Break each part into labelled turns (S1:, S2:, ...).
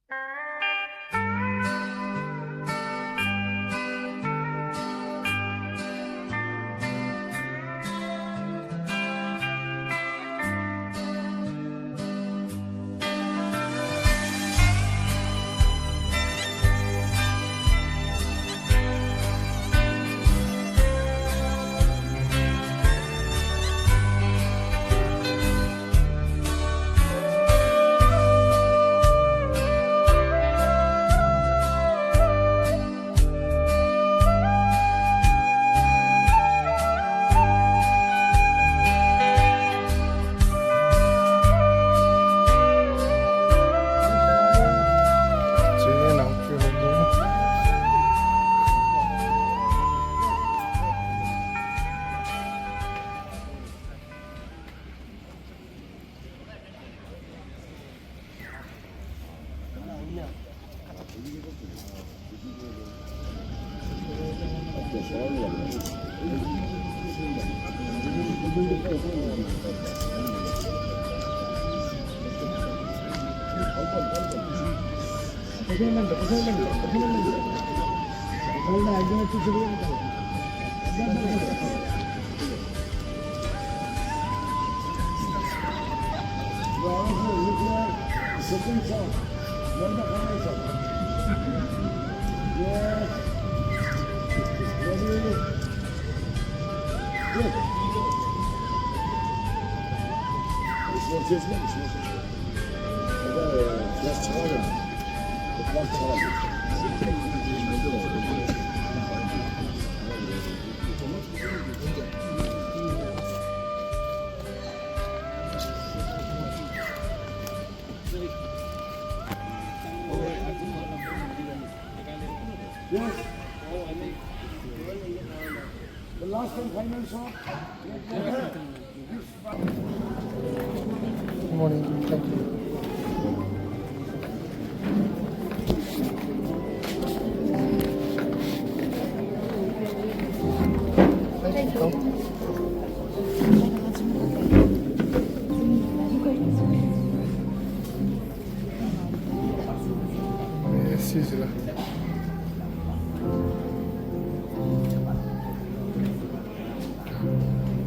S1: Yes. The last and final shot. Good morning. Thank you.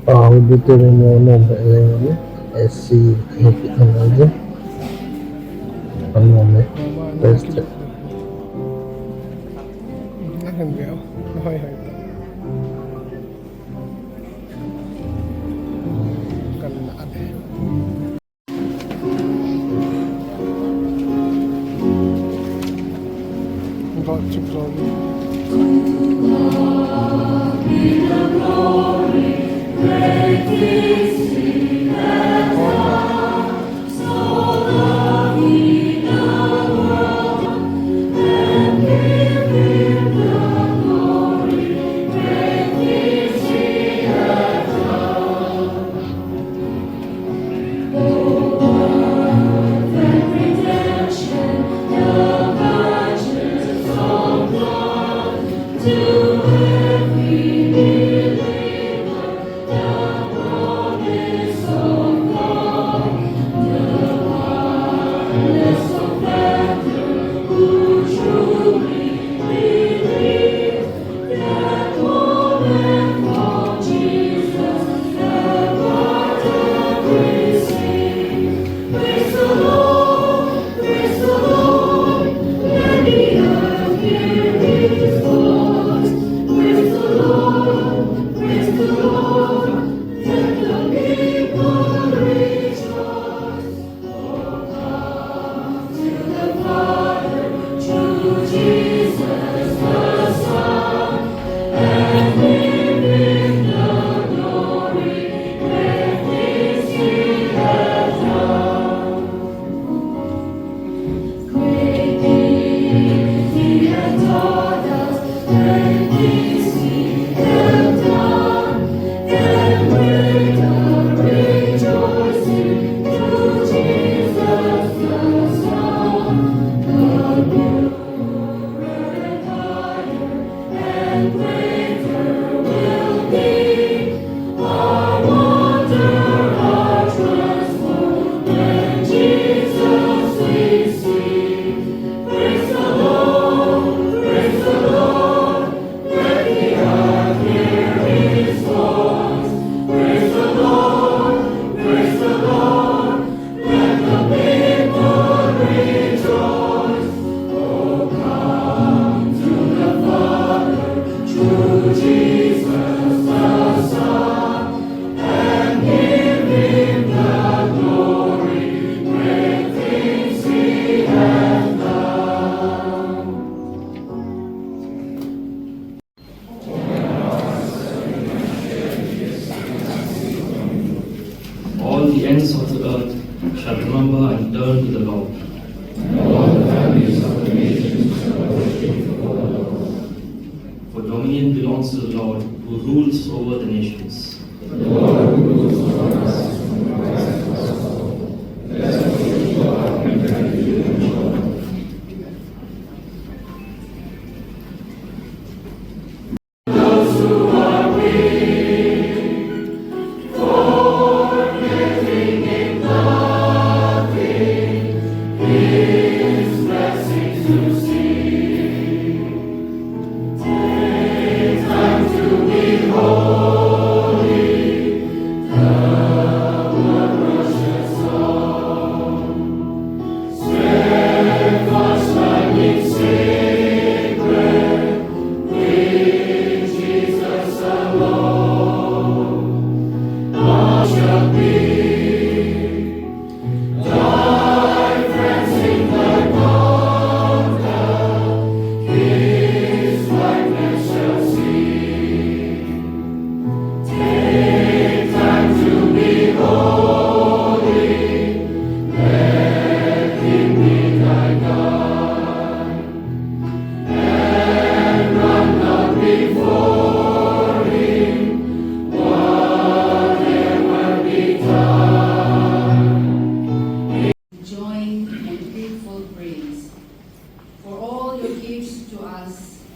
S2: Valedictory number 11 SC Energy Paname Test
S3: To every believer, the promise return to the Lord. For dominion belongs to the Lord, who rules over the nations.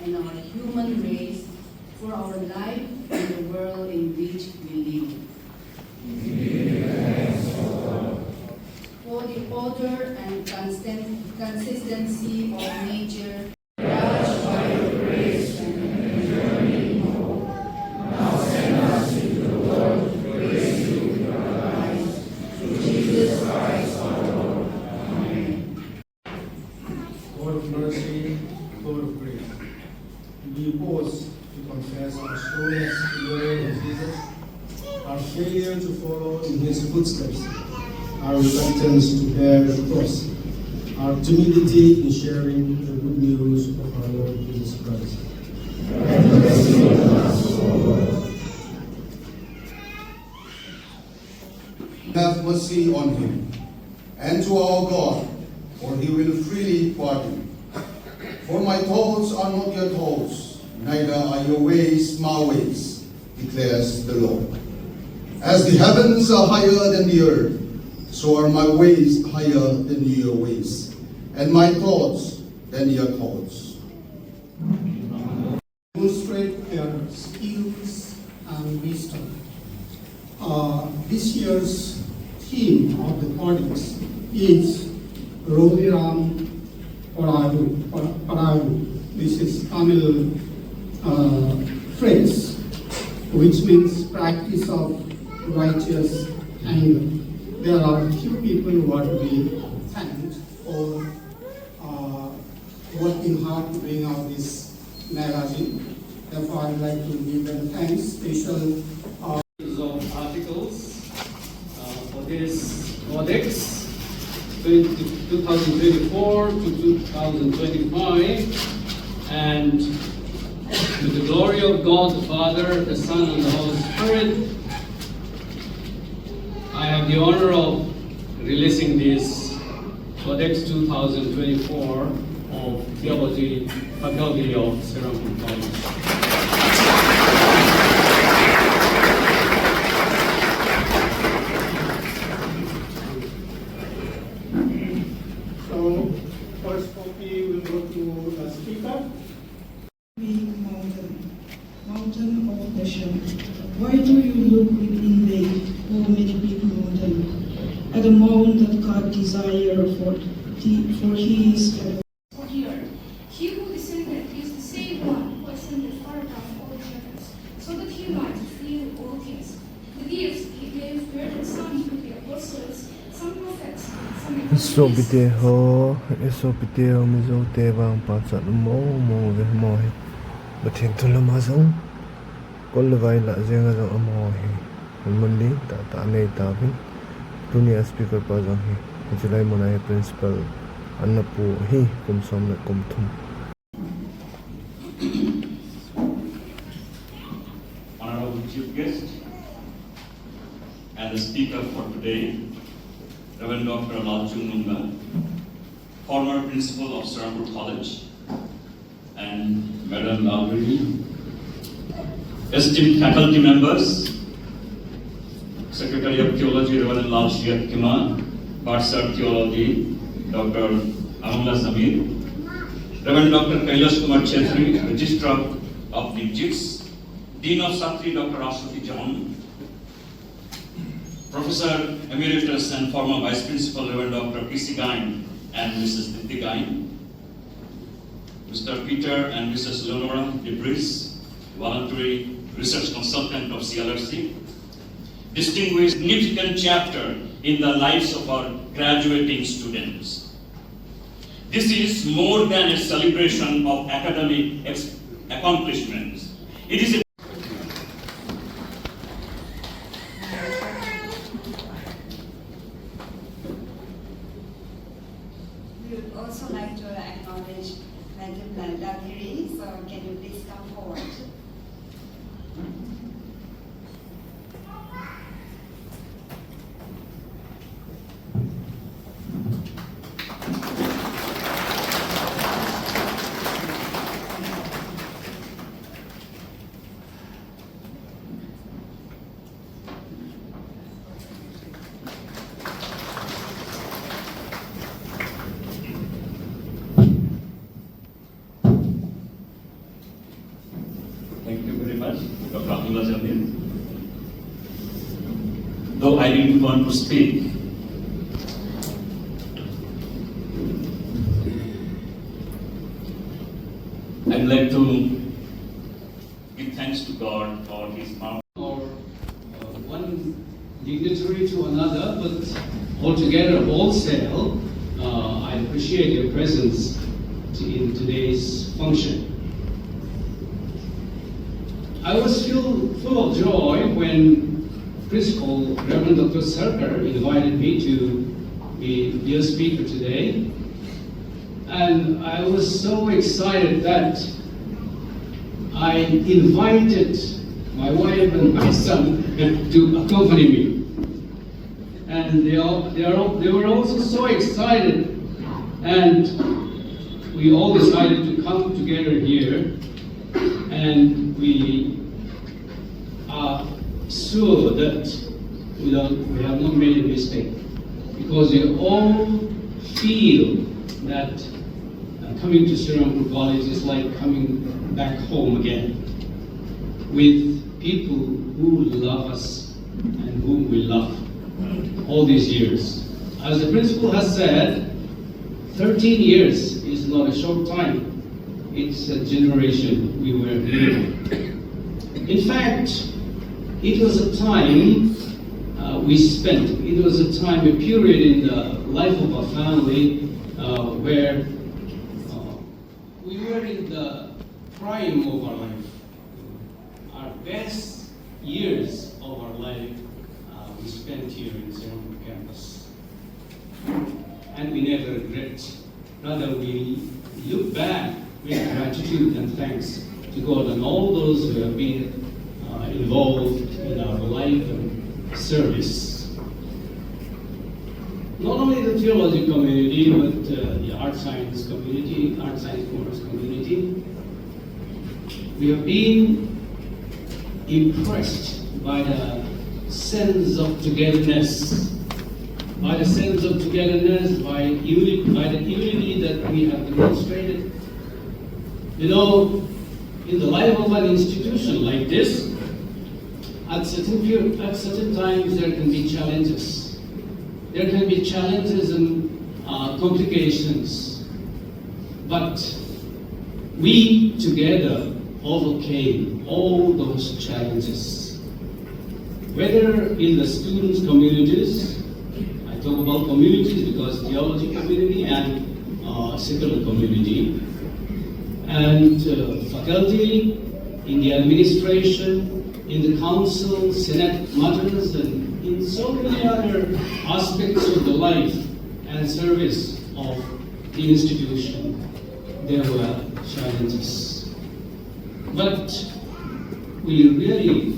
S4: And our human race, for our life and the world in which we live. For the order and consistency of nature, judged by your grace and journey home. Now send us into the world to praise you with our lives, through Jesus Christ our Lord. Amen.
S5: God of mercy, God of grace, we pause to confess our slowness to learn of Jesus, our failure to follow in his footsteps, our reluctance to bear the cross, our timidity in sharing the good news of our Lord Jesus Christ.
S6: Have mercy on him, and to our God, for he will freely pardon. For my thoughts are not your thoughts, neither are your ways my ways, declares the Lord. As the heavens are higher than the earth, so are my ways higher than your ways, and my thoughts than your thoughts.
S7: Demonstrate their skills and wisdom. This year's theme of the audience is Rodiram Paradu. This is Tamil phrase, which means practice of righteous anger. There are few people who are to be thanked for working hard to bring out this magazine. Therefore, I'd like to give them thanks. Special
S8: of articles for this codex 2024 to 2025, and to the glory of God the Father, the Son, and the Holy Spirit, I have the honor of releasing this Codex 2024 of Theology Faculty of Serampore College.
S7: So, first copy will go to the speaker.
S9: Big mountain of passion. Why do you look with envy, O many big mountain, at the mount that God desire for he is
S10: For here, he who descended is the same one who ascended far above all the heavens, so that he might fill all things. The gifts he gave were some to the apostles, some prophets, some
S2: So
S10: evangelists.
S2: bite ho mizo te bang pa chat mo ve mo he batin tu lama sang kol vai la zenga zo mo he mundi ta nei ta bin dunia speaker pa jang he julai mona he principal annapu hi kum som na kum thum.
S11: Honorable Chief Guest and the speaker for today, Reverend Dr. Lalchungnunga, former principal of Serampore College, and Madam Lalchungnunga, esteemed faculty members, Secretary of Theology Reverend Lalchungnunga, Bursar Theology Dr. Amula Samir, Reverend Dr. Kailash Kumar Chhetri, Registrar of the JITS, Dean of Satri Dr. Ashwati John, Professor Emeritus and former Vice Principal Reverend Dr. P.C. Gain and Mrs. Dipti Gain, Mr. Peter and Mrs. Leonora Debris, voluntary research consultant of CLRC, distinguished significant chapter in the lives of our graduating students. This is more than a celebration of academic accomplishments. It is a
S12: We would also like to acknowledge Madam Valedictory, so can you please come forward?
S11: Thank you very much, Dr. Abdullah Jamil. Though I didn't want to speak, I'd like to give thanks to God for His power.
S8: Or one dignitary to another, but altogether wholesale, I appreciate your presence in today's function. I was full of joy when Principal Reverend Dr. Sarkar invited me to be your speaker today. And I was so excited that I invited my wife and my son to accompany me. And they were also so excited. And we all decided to come together here. And we are sure that we have not made a mistake, because we all feel that coming to Serampore College is like coming back home again, with people who love us and whom we love all these years. As the principal has said, 13 years is not a short time. It's a generation we were living. In fact, it was a time we spent. It was a time, a period in the life of our family where we were in the prime of our life. Our best years of our life we spent here in Serampore campus. And we never regret. Rather, we look back with gratitude and thanks to God and all those who have been involved in our life and service. Not only the theology community, but the art science community, art science commerce community. We have been impressed by the sense of togetherness, by the unity that we have demonstrated. You know, in the life of an institution like this, at certain times there can be challenges. There can be challenges and complications. But we together overcame all those challenges. Whether in the students' communities, I talk about communities because theology community and secular community, and faculty, in the administration, in the council, senate matters, and in so many other aspects of the life and service of the institution, there were challenges. But we really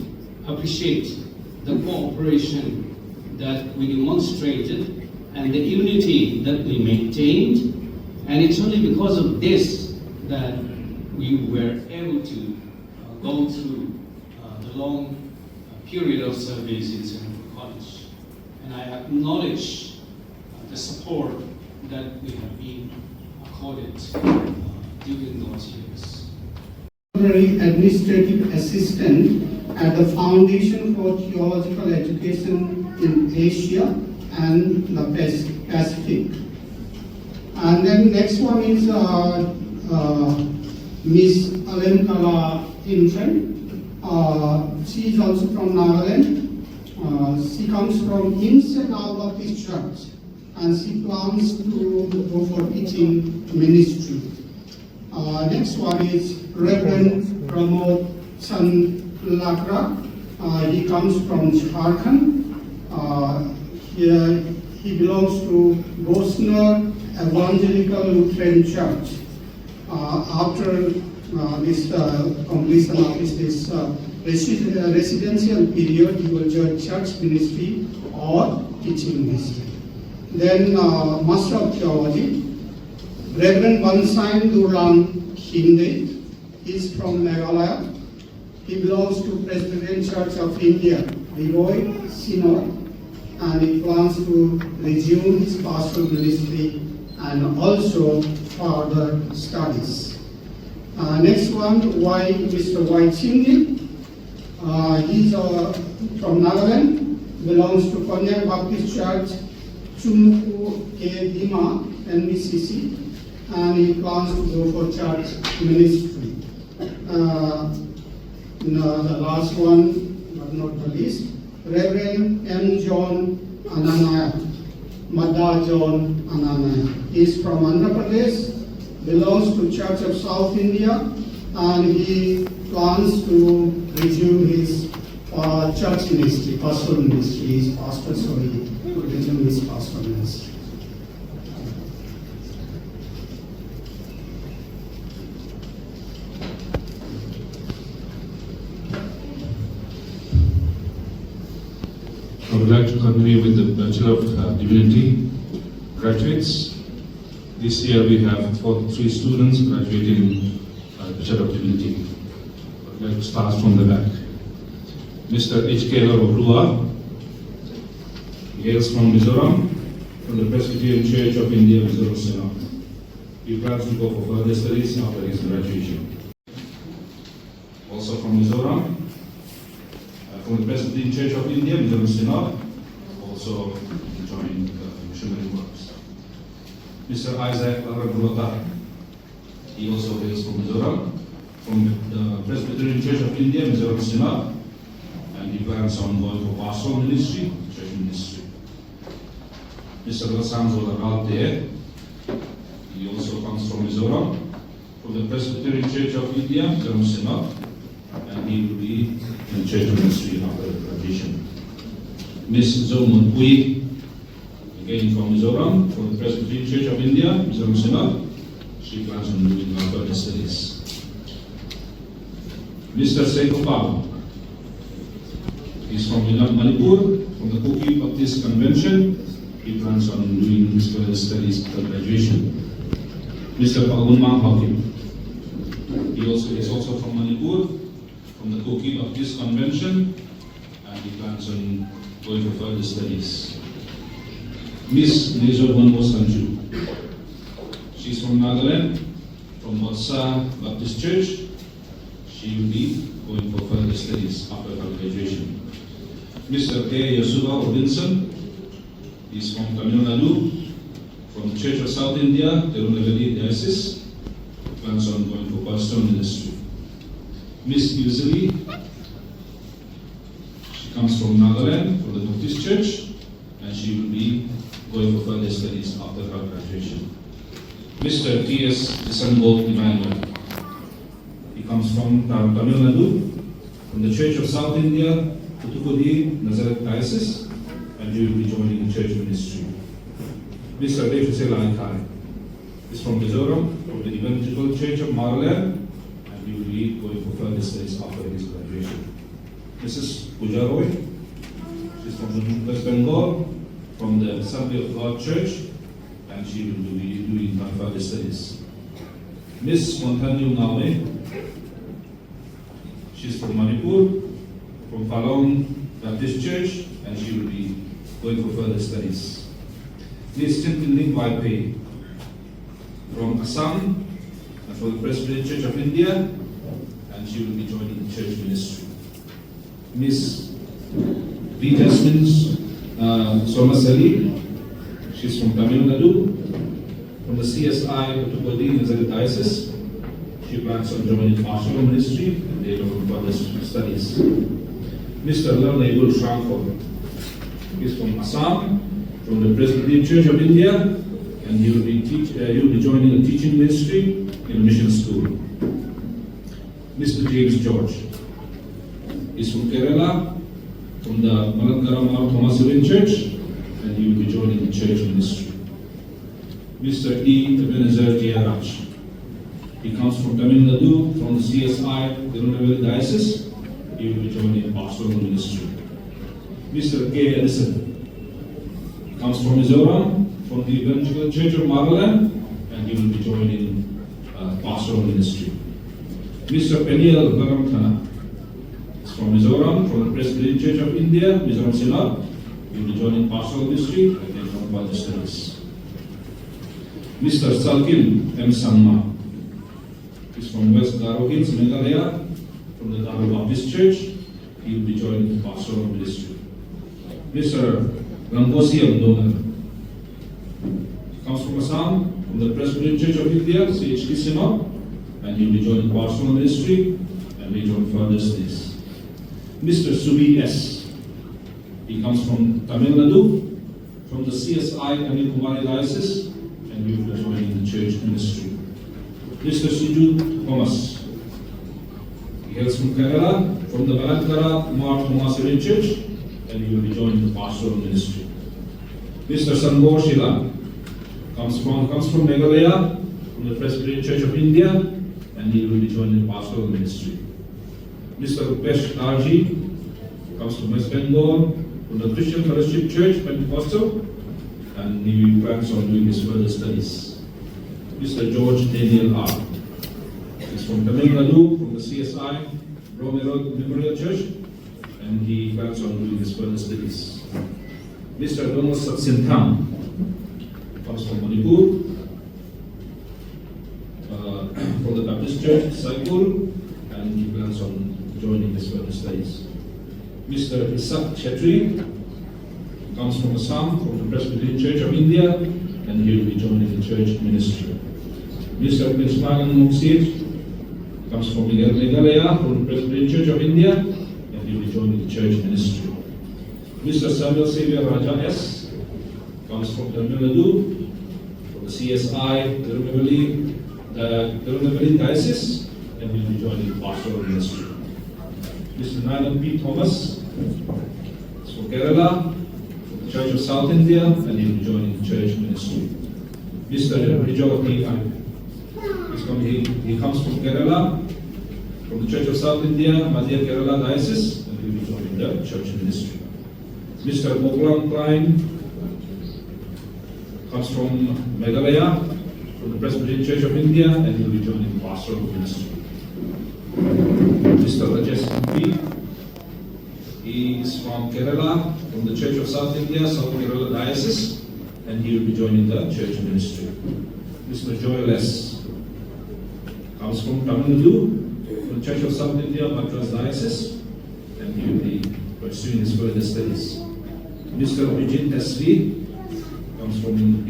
S8: appreciate the cooperation that we demonstrated and the unity that we maintained. And it's only because of this that we were able to go through the long period of service in Serampore College. And I acknowledge the support that we have been accorded during those years.
S7: Administrative assistant at the Foundation for Theological Education in Asia and the Pacific. And then next one is Miss Alenkala Infant. She is also from Nagaland. She comes from Inset Baptist Church, and she plans to go for teaching ministry. Next one is Reverend Pramod Chandlakra. He comes from Jharkhand. He belongs to Bosner Evangelical Lutheran Church. After this completion of this residential period, he will join church ministry or teaching ministry. Then Master of Theology, Reverend Bansain Durang Hinde. He is from Meghalaya. He belongs to Presbyterian Church of India, Leroy Sinor, and he plans to resume his pastoral ministry and also further studies. Next one, Mr. Y. Chingil. He's from Nagaland, belongs to Konyak Baptist Church, Chumuku K. Dima, NBCC, and he plans to go for church ministry. The last one, but not the least, Reverend M. John Ananaya, Madha John Ananaya. He is from Andhra Pradesh, belongs to Church of South India, and he plans to resume his church ministry, pastoral ministry. He is pastor, so he will resume his pastoral ministry.
S13: I would like to continue with the Bachelor of Divinity graduates. This year we have 43 students graduating Bachelor of Divinity. I would like to start from the back. Mr. H.K. Larobrua, he hails from Mizoram, from the Presbyterian Church of India, Mizoram Synod. He plans to go for further studies after his graduation. Also from Mizoram, from the Presbyterian Church of India, Mizoram Synod, also joined missionary works. Mr. Isaac Laragrota, he also hails from Mizoram, from the Presbyterian Church of India, Mizoram Synod, and he plans on going for pastoral ministry, church ministry. Mr. Lasanzo Lagalte, he also comes from Mizoram, from the Presbyterian Church of India, Mizoram Synod, and he will be in church ministry after graduation. Ms. Zomun Pui, again from Mizoram, from the Presbyterian Church of India, Mizoram Synod. She plans on doing further studies. Mr. Seiko Pao, he's from Manipur, from the Kuki Baptist Convention. He plans on doing his further studies after graduation. Mr. Pagunma Hakim, he is also from Manipur, from the Kuki Baptist Convention, and he plans on going for further studies. Miss Nezorwanmo Sanju, she's from Nagaland, from Watsa Baptist Church. She will be going for further studies after her graduation. Mr. A. Yasuda Robinson, he's from Tamil Nadu, from the Church of South India, Tirunelveli Diocese, plans on going for pastoral ministry. Miss Yusili, she comes from Nagaland, from the Baptist Church, and she will be going for further studies after her graduation. Mr. T.S. Disanbo Emmanuel, he comes from Tamil Nadu, from the Church of South India, Thoothukudi Nazareth Diocese, and he will be joining the church ministry. Mr. Devsela Aikai is from Mizoram, from the Evangelical Church of Maraland, and he will be going for further studies after his graduation. Mrs. Puja Roy, she's from West Bengal, from the Assembly of God Church, and she will be doing her further studies. Miss Lalchungnunga, she's from Manipur, from Falun Baptist Church, and she will be going for further studies. Miss Lalchungnunga from Assam, and from the Presbyterian Church of India, and she will be joining the church ministry. Miss V. Jasmine Somasali, she's from Tamil Nadu, from the CSI Putukkodi Nazareth Diocese. She plans on joining pastoral ministry and they look for further studies. Mr. Lalchungnunga Serampore, he's from Assam, from the Presbyterian Church of India, and he will be joining a teaching ministry in a mission school. Mr. James George is from Kerala, from the Malankara Thomas Church, and he will be joining the church ministry. Mr. E. Ebenezer Jayaraj, he comes from Tamil Nadu, from the CSI Tirunelveli Diocese. He will be joining pastoral ministry. Mr. K. Edison, he comes from Mizoram, from the Evangelical Church of Maryland, and he will be joining pastoral ministry. Mr. Peniel Garamthana is from Mizoram, from the Presbyterian Church of India, Mizoram Synod. He will be joining pastoral ministry and then from Bible studies. Mr. Salkin M. Sangma is from West Garo Hills, Meghalaya, from the Garo Baptist Church. He will be joining the pastoral ministry. Mr. Ramposi Abdonar comes from Assam, from the Presbyterian Church of India, CHT Synod, and he will be joining pastoral ministry and later on further studies. Mr. Subi S. He comes from Tamil Nadu, from the CSI Tamil Kumari Diocese, and he will be joining the church ministry. Mr. Sujut Thomas. He hails from Kerala, from the Valankara Thomas Church, and he will be joining the pastoral ministry. Mr. Sambor Shila comes from Meghalaya, from the Presbyterian Church of India, and he will be joining the pastoral ministry. Mr. Rupesh Darji comes from West Bengal, from the Christian Fellowship Church, Pentecostal, and he plans on doing his further studies. Mr. George Daniel R. He's from Tamil Nadu, from the CSI Romero Memorial Church, and he plans on doing his further studies. Mr. Donald Satsintang comes from Manipur, from the Baptist Church, Saipur, and he plans on joining his further studies. Mr. Isak Chetri comes from Assam, from the Presbyterian Church of India, and he will be joining the church ministry. Mr. Pinsmagan Muksir comes from Meghalaya, from the Presbyterian Church of India, and he will be joining the church ministry. Mr. Samuel Xavier Raja S. comes from Tamil Nadu, from the CSI Tirunelveli Diocese, and he will be joining the pastoral ministry. Mr. Nayan P. Thomas is from Kerala, from the Church of South India, and he will be joining the church ministry. Mr. Rijoti he comes from Kerala, from the Church of South India, Madhya Kerala Diocese, and he will be joining the church ministry. Mr. Boklang Klein comes from Meghalaya, from the Presbyterian Church of India, and he will be joining the pastoral ministry. Mr. Rajesh P. He is from Kerala, from the Church of South India, South Kerala Diocese, and he will be joining the church ministry. Mr. Joel S. comes from Tamil Nadu, from the Church of South India, Madras Diocese, and he will be pursuing his further studies. Mr. Vijit S.V. comes from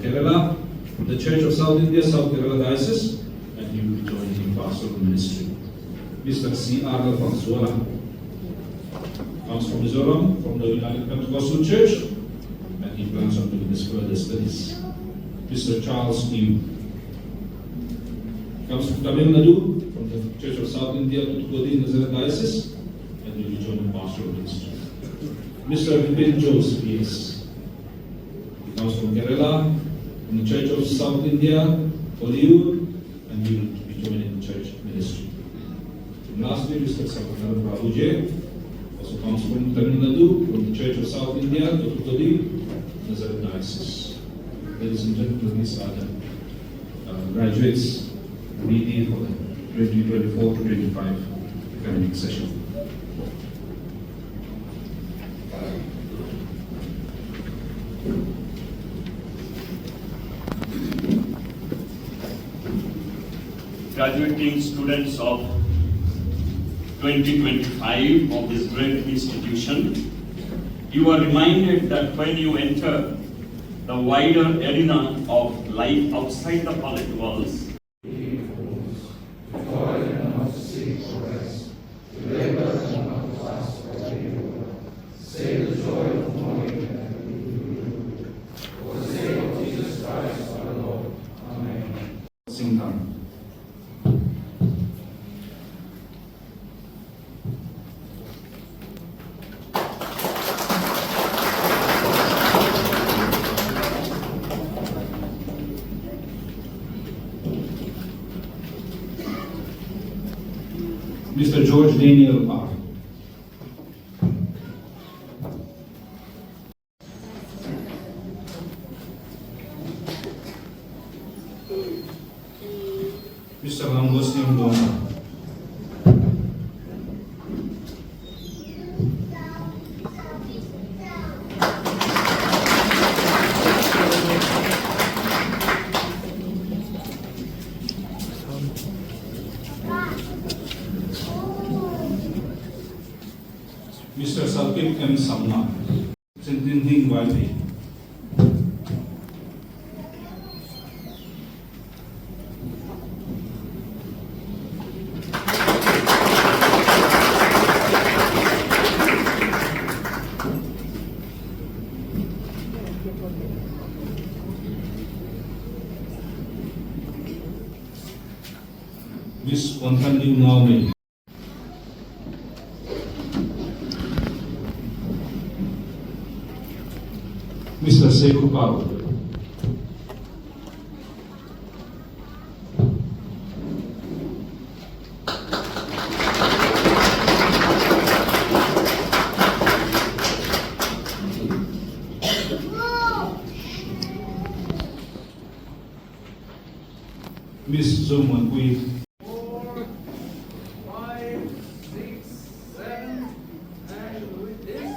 S13: Kerala, from the Church of South India, South Kerala Diocese, and he will be joining the pastoral ministry. Mr. C.R. Alfonsola comes from Mizoram, from the United Pentecostal Church, and he plans on doing his further studies. Mr. Charles New comes from Tamil Nadu, from the Church of South India, Putukkodi Nazareth Diocese, and he will be joining pastoral ministry. Mr. Vipin Jose P.S. He comes from Kerala, from the Church of South India, Hollywood, and he will be joining the church ministry. And lastly, Mr. Sapakar Prabhu J, also also comes from Tamil Nadu, from the Church of South India, Totoli, Nazareth Diocese. Ladies and gentlemen, these are the graduates BD for the 2024-25 academic session.
S11: Graduating students of 2025 of this great institution, you are reminded that when you enter the wider arena of life outside the college walls, sing down.
S13: Mr. George Daniel R. Mr. Lalchungnunga. Mr. Salkip M. Samna, Sintinding Wadi. Miss Lalchungnunga. Mr. Serampore. Miss Zumwan Kui.
S1: 4, 5, 6, 7, and with this.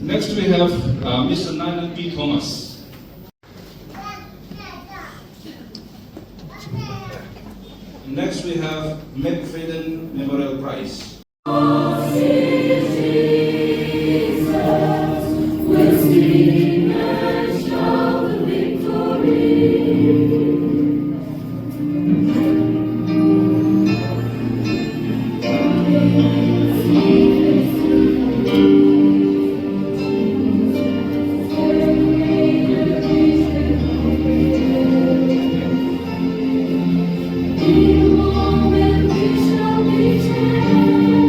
S13: Next we have Mr. Nanan P. Thomas. Next we have McFadden Memorial Prize.
S10: Moment we shall be changed.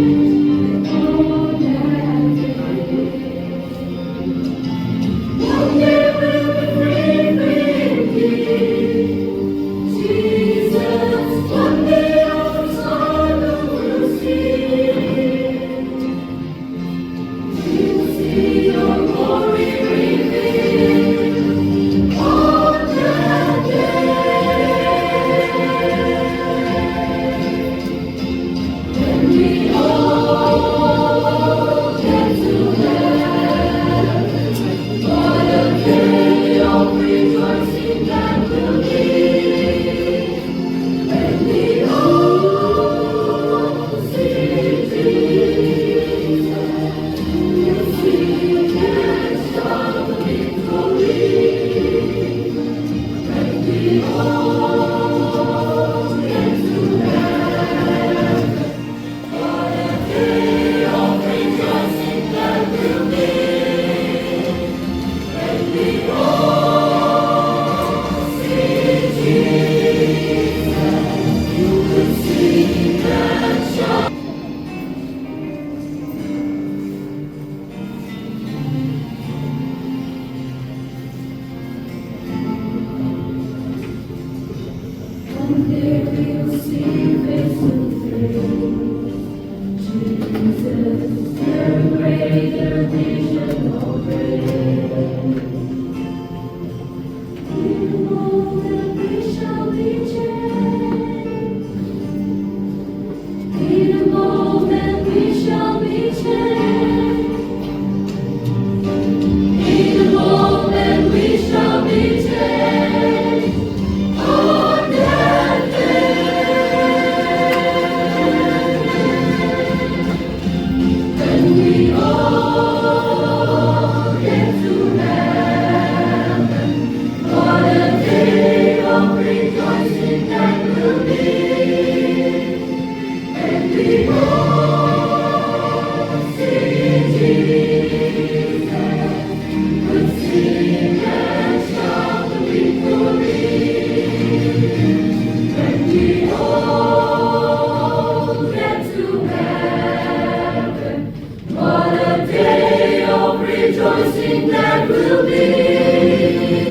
S14: blessing that will be.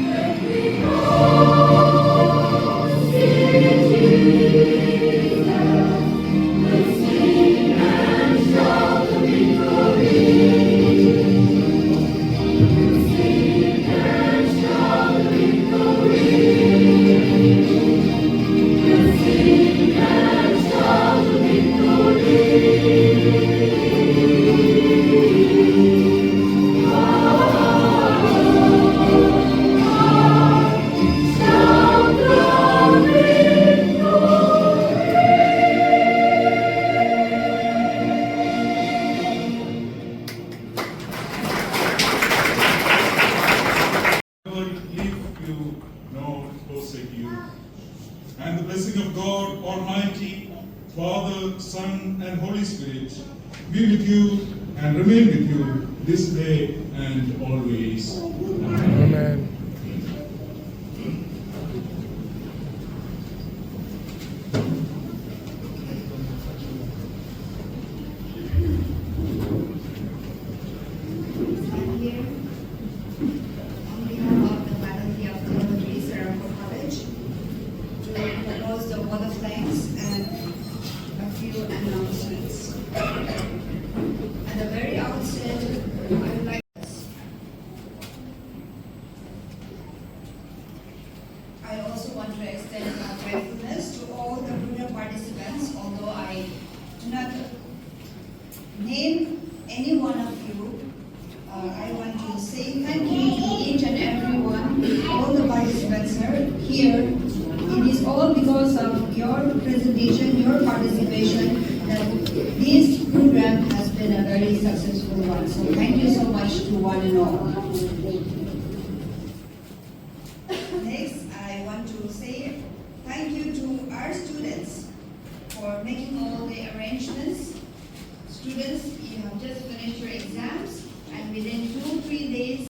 S14: Let me all sing Jesus. We'll sing and shout the victory. We'll sing and shout the victory. We'll sing and shout the victory.
S15: And the blessing of God Almighty, Father, Son, and Holy Spirit be with you and remain with you this day and always.
S2: Amen.
S4: I'm here on behalf of the Faculty of Theology, Serampore College, to propose the word of thanks and a few announcements. At the very outset, I would like I also want to extend our gratefulness to all the lunar participants, although I do not name any one of you. I want to say thank you to each and every one, all the participants here. It is all because of your presentation, your participation, that this program has been a very successful one. So thank you so much to one and all. Next, I want to say thank you to our students for making all the arrangements. Students, you have just finished your exams, and within 2-3 days,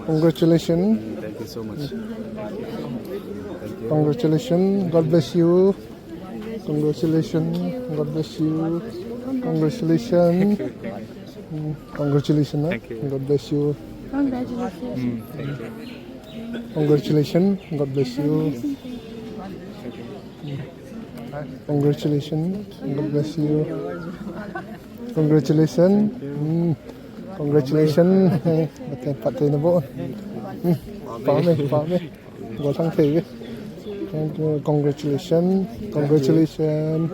S2: Congratulations.
S16: Thank you so much.
S2: Congratulations. God bless you. Congratulations. God bless you. Congratulations. Congratulations.
S16: Thank you.
S2: God bless you.
S16: Thank you.
S2: Congratulations. God bless you.
S16: Thank you.
S2: Congratulations. God bless you. Congratulations. Congratulations. Bạn patay na po. Pame. Gotang TV. Congratulations. Congratulations.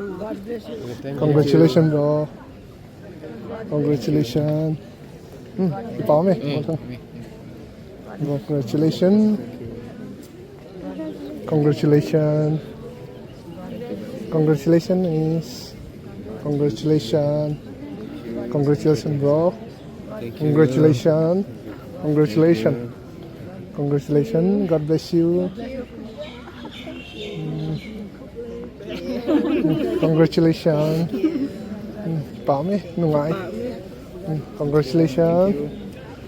S2: Congratulations, bro. Congratulations. Pame. Congratulations. Congratulations. Congratulations is. Congratulations. Congratulations, bro. Congratulations. Congratulations. Congratulations. God bless you. Congratulations. Pame, nungay. Congratulations.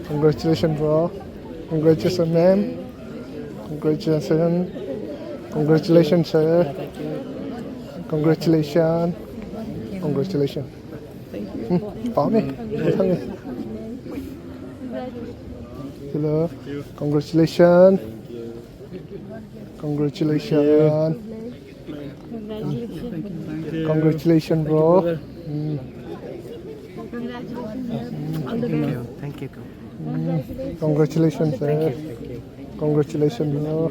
S2: Congratulations, bro. Congratulations, ma'am. Congratulations. Congratulations, sir. Congratulations. Congratulations. Pame. Hello. Congratulations. Congratulations. Congratulations, bro.
S17: Thank you.
S2: Congratulations, sir. Congratulations, bro.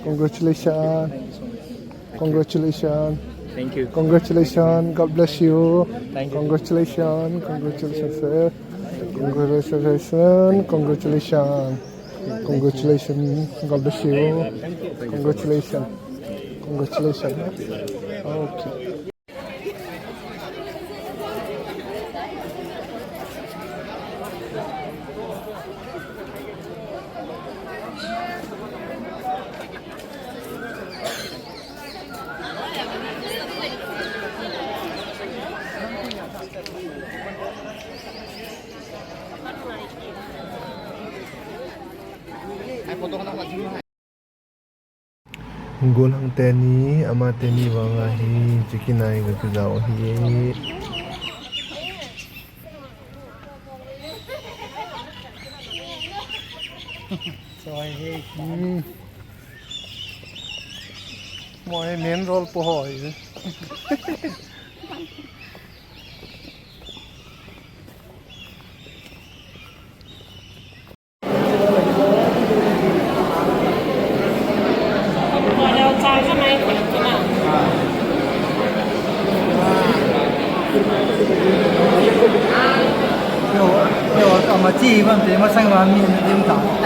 S2: Congratulations. Congratulations.
S17: Thank you.
S2: Congratulations. God bless you.
S17: Thank you.
S2: Congratulations. Congratulations, sir. Congratulations. Congratulations. Congratulations. God bless you. Congratulations. Congratulations. Okay. Gulang teni ama teni wanga hi chikinai ga kuzao hi moi nen roll po hoy
S17: Yo, yo, mà chi vẫn thế mà sang vào miền điểm cả.